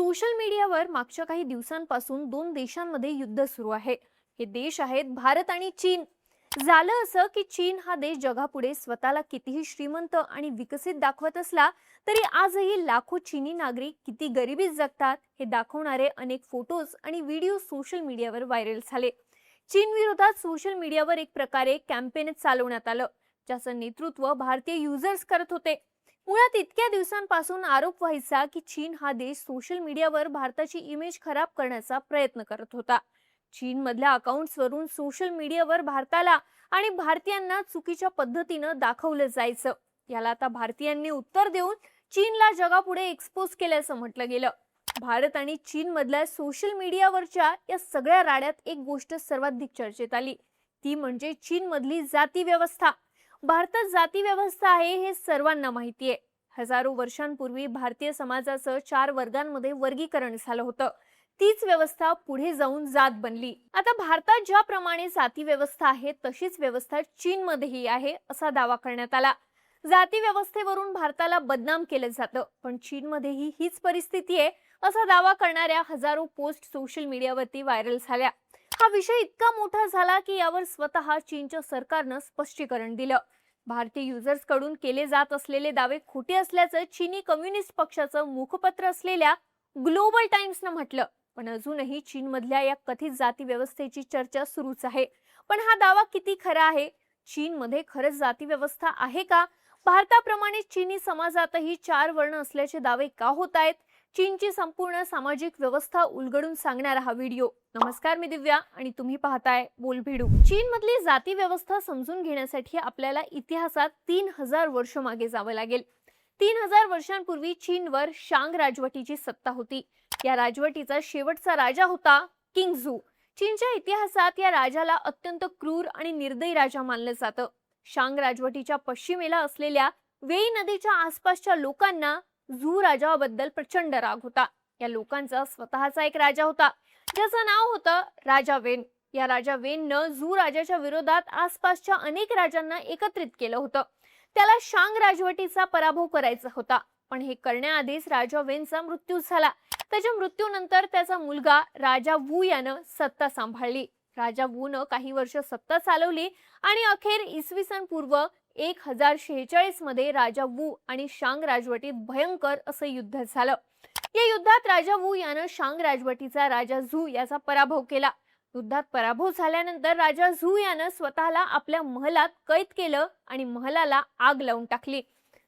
Social मीडियावर मागच्या काही दिवसांपासून दोन देशांमध्ये युद्ध सुरू आहे। हे देश आहेत भारत आणि चीन। झालं असं की चीन हा देश जगापुढे स्वतःला कितीही श्रीमंत आणि विकसित दाखवत असला तरी आजही लाखो चीनी नागरिक किती गरिबीत जगतात हे दाखवणारे अनेक फोटोज आणि व्हिडिओ सोशल मीडियावर व्हायरल झाले। चीन विरोधात सोशल मीडियावर एक प्रकारे कॅम्पेन चालवण्यात आलं, ज्याचं नेतृत्व भारतीय युजर्स करत होते। मुळात इतक्या दिवसांपासून आरोप व्हायचा की चीन हा देश सोशल मीडियावर भारताची इमेज खराब करण्याचा प्रयत्न करत होता। चीन मधल्या अकाउंट्सवरून सोशल मीडियावर भारताला आणि भारतीयांना चुकीच्या पद्धतीने दाखवलं जायचं। याला आता भारतीयांनी उत्तर देऊन चीनला जगापुढे एक्सपोज केल्याचं म्हटलं गेलं। भारत आणि चीन मधल्या सोशल मीडियावरच्या या सगळ्या राड्यात एक गोष्ट सर्वाधिक चर्चेत आली, ती म्हणजे चीन मधली जाती व्यवस्था। भारतात जाती व्यवस्था आहे हे सर्वांना माहिती आहे। हजारो वर्षांपूर्वी भारतीय समाजाचं 4 वर्गांमध्ये वर्गीकरण झालं होतं। तीच व्यवस्था पुढे जाऊन जात बनली। आता भारतात ज्याप्रमाणे जाती व्यवस्था आहे तशीच व्यवस्था चीनमध्येही आहे असा दावा करण्यात आला। जाती व्यवस्थेवरून भारताला बदनाम केलं जातं, पण चीनमध्येही हीच परिस्थिती आहे असा दावा करणाऱ्या हजारो पोस्ट सोशल मीडियावरती व्हायरल झाल्या। हा विषय इतका मोठा झाला की यावर स्वतः चीनच्या सरकारनं स्पष्टीकरण दिलं। भारतीय युजर्स कडून केले जात असलेले दावे खोटे असल्याचं चीनी कम्युनिस्ट पक्षाचं मुखपत्र असलेल्या ग्लोबल टाइम्सनं म्हटलं। पण अजूनही चीनमधल्या या कथित जाती व्यवस्थेची चर्चा सुरूच आहे। पण हा दावा किती खरा आहे? चीनमध्ये खरंच जाती व्यवस्था आहे का? भारताप्रमाणे चीनी समाजातही 4 वर्ण असल्याचे दावे का होत आहेत? चीनची संपूर्ण सामाजिक व्यवस्था उलगडून सांगणारा हा व्हिडिओ। नमस्कार, मी दिव्या आणि तुम्ही पाहताय बोलभिडू। चीनमधली जाती व्यवस्था समजून घेण्यासाठी आपल्याला इतिहासात 3000 वर्ष मागे जावं लागेल। 3000 वर्षांपूर्वी चीनवर शांग राजवटीची सत्ता होती। या राजवटीचा शेवटचा राजा होता किंग झू। चीनच्या इतिहासात या राजाला अत्यंत क्रूर आणि निर्दयी राजा मानलं जातं। शांग राजवटीच्या पश्चिमेला असलेल्या वेई नदीच्या आसपासच्या लोकांना झू राजाबद्दल प्रचंड राग होता। या लोकांचा स्वतःचा एक राजा होता, ज्याचं नाव होतं राजा वेन। या राजा वेननं झू राजाच्या विरोधात आसपासच्या अनेक राजांना एकत्रित केलं होतं। त्याला शांग राजवटीचा पराभव करायचा होता, पण हे करण्याआधीच राजा वेनचा मृत्यू झाला। त्याच्या मृत्यूनंतर त्याचा मुलगा राजा वू यानं सत्ता सांभाळली। राजा वूनं काही वर्ष सत्ता चालवली आणि अखेर इसवी सन पूर्व 1046 मध्ये राजा वू आणि शांग राजवटीत भयंकर असं युद्ध झालं। या युद्धात राजा वू यानं शांग राजवटीचा राजा झू याचा पराभव केला। युद्धात पराभव झाल्यानंतर राजा झू यानं स्वतःला आपल्या महलात कैद केलं आणि महलाला आग लावून टाकली।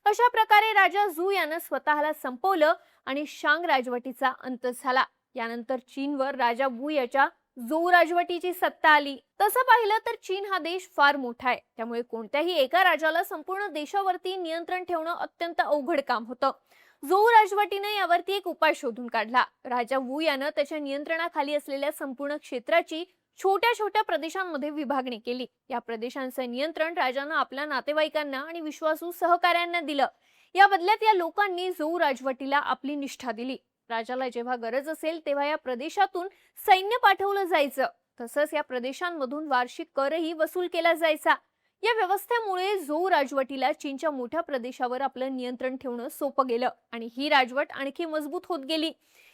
अशा प्रकारे राजा झू यानं स्वतःला संपवलं आणि शांग राजवटीचा अंत झाला। यानंतर चीनवर राजा वू याच्या झोऊ राजवटीची सत्ता आली। तसं पाहिलं तर चीन हा देश फार मोठा आहे, त्यामुळे कोणत्याही एका राजाला संपूर्ण देशावरती नियंत्रण ठेवणं अत्यंत अवघड काम होतं। झोऊ राजवटीने यावरती एक उपाय शोधून काढला। राजा वू यानं त्याच्या नियंत्रणाखाली असलेल्या संपूर्ण क्षेत्राची छोट्या छोट्या प्रदेशांमध्ये विभागणी केली। या प्रदेशांचं नियंत्रण राजानं आपल्या नातेवाईकांना आणि विश्वासू सहकाऱ्यांना दिलं। या बदल्यात या लोकांनी झोऊ राजवटीला आपली निष्ठा दिली। राजाला जेव्हा गरज असेल तेव्हा या प्रदेशातून सैन्य पाठवलं जायचं। तसंच या प्रदेशांमधून वार्षिक करही वसूल केला जायचा। या व्यवस्थेमुळे झोऊ राजवटीला चीनच्या मोठ्या प्रदेशावर आपलं नियंत्रण ठेवणं सोपं गेलं आणि ही राजवट आणखी मजबूत होत गेली।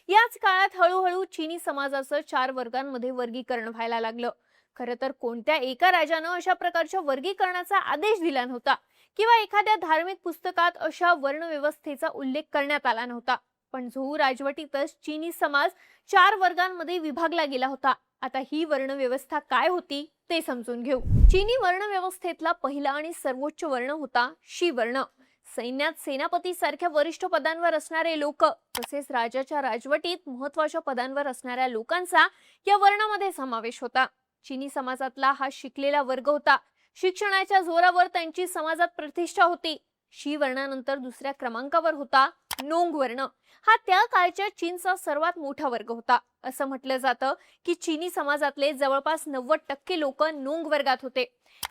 याच काळात हळूहळू चीनी समाजाचं 4 वर्गांमध्ये वर्गीकरण व्हायला लागलं। खरं तर कोणत्या एका राजानं अशा प्रकारच्या वर्गीकरणाचा आदेश दिला नव्हता किंवा एखाद्या धार्मिक पुस्तकात अशा वर्णव्यवस्थेचा उल्लेख करण्यात आला नव्हता। पण झोऊ राजवटीतच चीनी समाज 4 वर्गांमध्ये विभागला गेला होता। आता ही वर्णव्यवस्था काय होती ते समजून घेऊ। चीनी वर्णव्यवस्थेतला पहिला आणि सर्वोच्च वर्ण होता शी वर्ण। सैन्यात सेनापती सारख्या वरिष्ठ पदांवर असणारे लोक, तसेच राजाच्या राजवटीत महत्त्वाच्या पदांवर असणाऱ्या लोकांचा या वर्णामध्ये समावेश होता। चीनी समाजातला हा शिकलेला वर्ग होता। शिक्षणाच्या जोरावर त्यांची समाजात प्रतिष्ठा होती। शी वर्णानंतर दुसऱ्या क्रमांकावर होता नोंग वर्ण। हा त्या काळच्या चीनचा सर्वात मोठा वर्ग होता। असं म्हटलं जातं की चीनी समाजातले जवळपास 90% लोक नोंग वर्गात होते.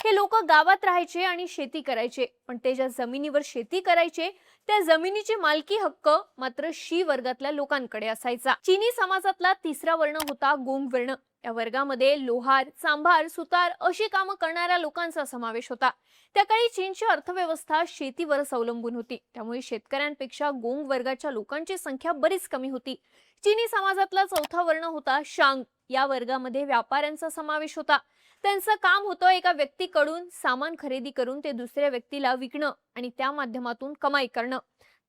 हे लोक गावात राहायचे आणि शेती करायचे, पण ते ज्या जमिनीवर शेती करायचे त्या जमिनीची मालकी हक्क मात्र शी वर्गातल्या लोकांकडे असायचा. चीनी समाजातला तिसरा वर्ण होता गोंग वर्ण. या वर्गामध्ये लोहार, सांभार, सुतार अशी कामं करणाऱ्या लोकांचा समावेश होता. त्या काळी चीनची अर्थव्यवस्था शेतीवरच अवलंबून होती, त्यामुळे शेतकऱ्यांपेक्षा गोंग वर्गाच्या लोकांची संख्या बरीच कमी होती. चीनी समाजातला चौथा वर्ण होता शांग. या वर्गामध्ये व्यापाऱ्यांचा समावेश होता. त्यांचं काम होतं एका व्यक्तीकडून सामान खरेदी करून ते दुसऱ्या व्यक्तीला विकणं आणि त्या माध्यमातून कमाई करणं.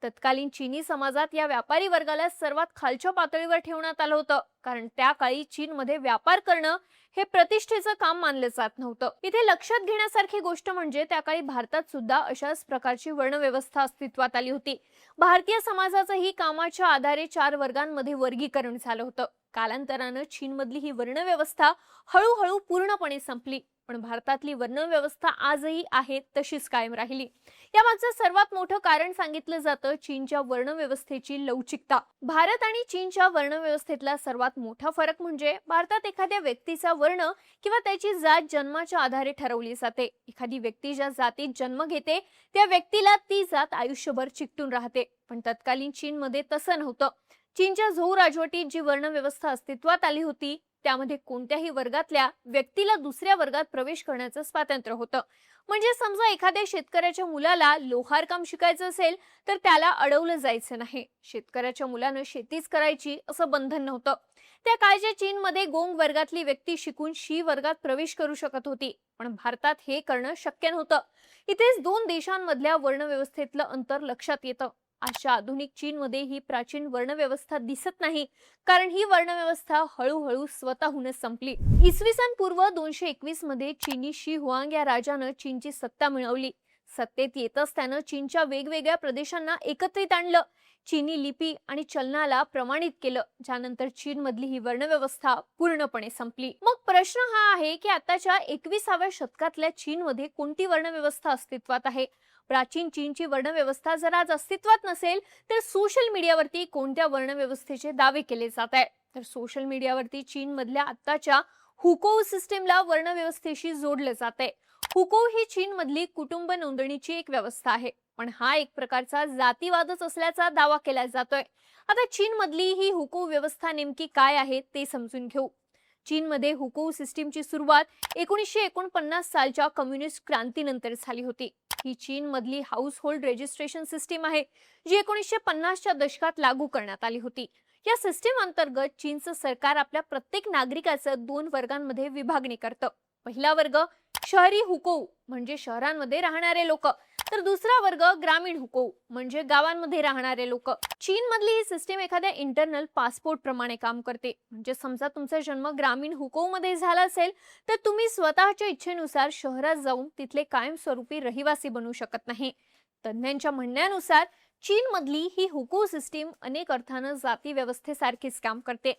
तत्कालीन चीनी समाजात या व्यापारी वर्गाला सर्वात खालच्या पातळीवर ठेवण्यात आलं होतं, कारण त्या काळी चीनमध्ये व्यापार करणं हे प्रतिष्ठेचं काम मानलं जात नव्हतं. इथे लक्षात घेण्यासारखी गोष्ट म्हणजे त्या काळी भारतात सुद्धा अशाच प्रकारची वर्णव्यवस्था अस्तित्वात आली होती. भारतीय समाजाचंही कामाच्या आधारे 4 वर्गांमध्ये वर्गीकरण झालं होतं. कालांतरानं चीनमधली ही वर्णव्यवस्था हळूहळू पूर्णपणे संपली, पण भारतातली वर्णव्यवस्था आजही आहे तशीच कायम राहिली. यामागचं सर्वात मोठं कारण सांगितलं जातं चीनच्या वर्णव्यवस्थेची लवचिकता. भारत आणि चीनच्या वर्णव्यवस्थेतला सर्वात मोठा फरक म्हणजे भारतात एखाद्या व्यक्तीचा वर्ण किंवा त्याची जात जन्माच्या आधारे ठरवली जाते. एखादी व्यक्ती ज्या जातीत जन्म घेते त्या व्यक्तीला ती जात आयुष्यभर चिकटून राहते, पण तत्कालीन चीनमध्ये तसं नव्हतं. चीनच्या झोउ राजवटीत जी वर्णव्यवस्था अस्तित्वात आली होती त्यामध्ये कोणत्याही वर्गातल्या व्यक्तीला दुसऱ्या वर्गात प्रवेश करण्याचं स्वातंत्र्य होतं. म्हणजे समजा एखाद्या शेतकऱ्याच्या मुलाला लोहार काम शिकायचं असेल तर त्याला अडवलं जायचं नाही. शेतकऱ्याच्या मुलानं शेतीच करायची असं बंधन नव्हतं. त्या काळच्या चीनमध्ये गोंग वर्गातली व्यक्ती शिकून शी वर्गात प्रवेश करू शकत होती, पण भारतात हे करणं शक्य नव्हतं. इथेच 2 देशांमधल्या वर्णव्यवस्थेतलं अंतर लक्षात येतं. आजच्या आधुनिक चीनमध्ये ही प्राचीन वर्णव्यवस्था दिसत नाही, कारण ही वर्णव्यवस्था हळूहळू स्वतःहूनच संपली. इसवी सन पूर्व 221 मध्ये चीनी शी हुआंग या राजानं चीनची सत्ता मिळवली. सत्तेत येतच त्यानं चीनच्या वेगवेगळ्या प्रदेशांना एकत्रित आणलं. चीनी लिपी आणि चलनाला प्रमाणित केलं, ज्यानंतर चीनमधली ही वर्णव्यवस्था पूर्णपणे संपली. मग प्रश्न हा आहे की आताच्या 21व्या शतकातल्या चीनमध्ये कोणती वर्णव्यवस्था अस्तित्वात आहे? प्राचीन चीनची वर्णव्यवस्था जर आज अस्तित्वात नसेल तर सोशल मीडियावरती कोणत्या वर्णव्यवस्थेचे दावे केले जात आहेत? तर सोशल मीडियावरती चीनमधल्या आत्ताच्या हुकोउ सिस्टीमला वर्णव्यवस्थेशी जोडले जाते. हुकोउ ही चीनमधली कुटुंब नोंदणीची एक व्यवस्था आहे, पण हा एक प्रकारचा जातीवादच असल्याचा दावा केला जातोय. आता चीनमधली ही हुकोउ व्यवस्था नेमकी काय आहे ते समजून घेऊ. चीनमध्ये हुकोउ सिस्टीमची सुरुवात 1949 सालच्या कम्युनिस्ट क्रांतीनंतर झाली होती. ही चीनमधली हाऊस होल्ड रजिस्ट्रेशन सिस्टीम आहे, जी 1950च्या दशकात लागू करण्यात आली होती. या सिस्टीम अंतर्गत चीनचं सरकार आपल्या प्रत्येक नागरिकाचं 2 वर्गांमध्ये विभागणी करतं. पहिला वर्ग शहरी हुकोउ म्हणजे शहरांमध्ये राहणारे लोक, तर दुसरा वर्ग ग्रामीण हुकोउ म्हणजे गावांमध्ये राहणारे लोक. चीनमधली ही सिस्टीम एखाद्या इंटरनल पासपोर्ट प्रमाणे काम करते. म्हणजे समजा तुमचा जन्म ग्रामीण हुकोउ मध्ये झाला असेल तर तुम्ही स्वतःच्या इच्छेनुसार शहरात जाऊन तिथले कायमस्वरूपी रहिवासी बनू शकत नाही. तज्ञांच्या म्हणण्यानुसार चीनमधली ही हुकोउ सिस्टीम अनेक अर्थानं जाती व्यवस्थेसारखीच काम करते.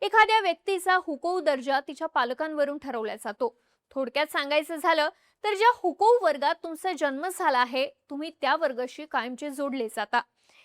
एखाद्या व्यक्तीचा हुकोउ दर्जा तिच्या पालकांवरून ठरवला जातो. थोडक्यात सांगायचं झालं तर ज्या हुकोउ वर्गात तुमचा जन्म झाला आहे तुम्ही त्या वर्गाशी कायमचे जोडले जाता.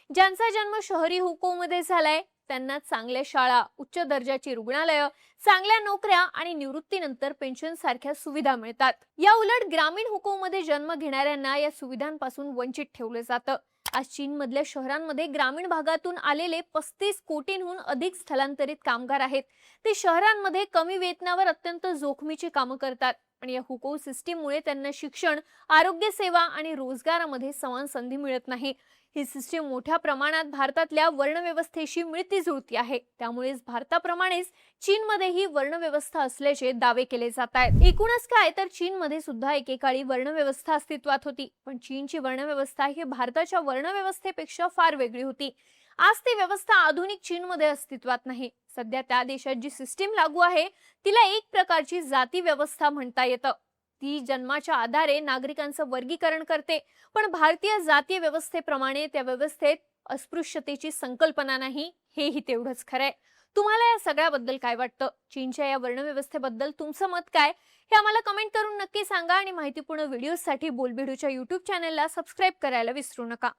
ज्यांचा जन्म शहरी हुकोउ मध्ये झालाय त्यांना चांगल्या शाळा, उच्च दर्जाची रुग्णालय, चांगल्या नोकऱ्या आणि निवृत्तीनंतर पेन्शन सारख्या सुविधा मिळतात. या उलट ग्रामीण हुकोउ मध्ये जन्म घेणाऱ्यांना या सुविधांपासून वंचित ठेवलं जातं. आज चीनमधल्या शहरांमध्ये ग्रामीण भागातून आलेले 35 कोटींहून अधिक स्थलांतरित कामगार आहेत. ते शहरांमध्ये कमी वेतनावर अत्यंत जोखमीची कामं करतात आणि या हुकोउ सिस्टीममुळे त्यांना शिक्षण, आरोग्य सेवा आणि रोजगारामध्ये समान संधी मिळत नाही. ही सिस्टीम मोठ्या प्रमाणात भारतातल्या वर्णव्यवस्थेशी मिळती जुळती आहे. त्यामुळेच भारताप्रमाणेच चीनमध्येही वर्णव्यवस्था असल्याचे दावे केले जात आहेत. एकूणच काय तर चीनमध्ये सुद्धा एकेकाळी वर्णव्यवस्था अस्तित्वात होती, पण चीनची वर्णव्यवस्था ही भारताच्या वर्णव्यवस्थेपेक्षा फार वेगळी होती. आज ती व्यवस्था आधुनिक चीनमध्ये अस्तित्वात नाही. सध्या त्या देशात जी सिस्टीम लागू आहे तिला एक प्रकारची जाती व्यवस्था म्हणता येतं. ती जन्माच्या आधारे नागरिकांचं वर्गीकरण करते, पण भारतीय जातीय व्यवस्थेप्रमाणे त्या व्यवस्थेत अस्पृश्यतेची संकल्पना नाही, हेही तेवढंच खरंय. तुम्हाला या सगळ्याबद्दल काय वाटतं? चीनच्या या वर्णव्यवस्थेबद्दल तुमचं मत काय हे आम्हाला कमेंट करून नक्की सांगा आणि माहितीपूर्ण व्हिडिओसाठी बोलबिडूच्या YouTube चॅनलला सबस्क्राईब करायला विसरू नका.